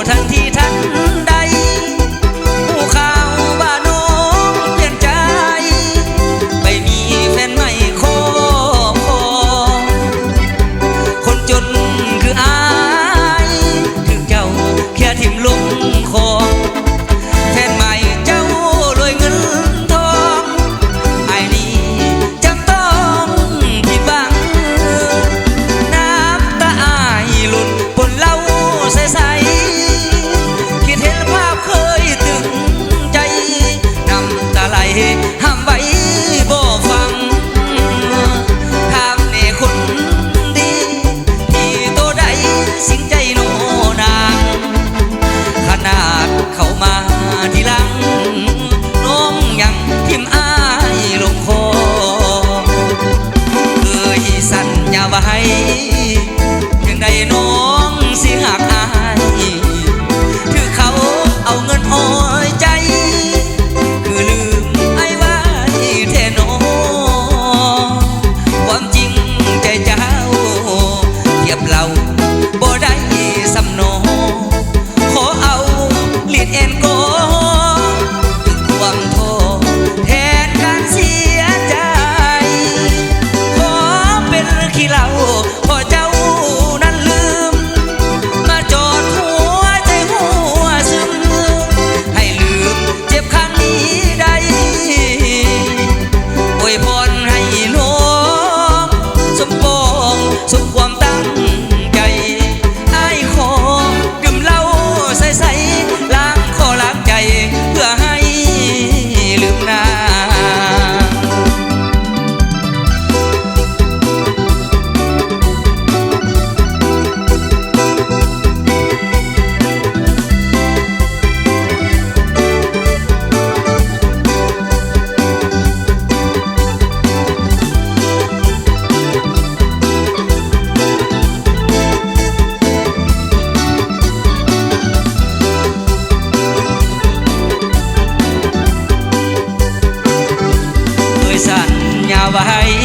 ทันทีทันใดผู้ข่าวบ้านน้องเปลี่ยนใจไปมีแฟนใหม่ขอคนจนคืออายถึงเจ้าแค่ทิ่มลงคอแฟนใหม่เจ้ารวยเงินทองไอ้นี่จำต้องผิดหวังน้ำตาอายหล่นบนเหล้าใสๆคิดเห็นภาพเคยตึงใจน้ำตาไหลห้ามไว้บ่ฟังถามแน่คนดีที่โตได้สิ่งใจโนนางขนาดเข้ามาทีหลังน้องยังทิมอายลงคอเคยสัญญาไว้ยังได้น้องสิหักอายถือเขาเอาเงินอ้อยใจคือลืมไอ้ไว้แท้น้องความจริงใจเจ้าเทียบเราบ่ได้สำนอขอเอาลีดแอนโกถึงความโทษแทนการเสียใจขอเป็นขี้เหล้าพอเจ้านั้นลืมมาจอดหัวใจหัวซึมให้ลืมเจ็บครั้งนี้ได้อวยพรให้น้องสมปองสมความตั้งใจไอ้ขอดื่มเหล้าใสๆล้างคอล้างใจเพื่อให้ลืมนางเคยสัญญาไว้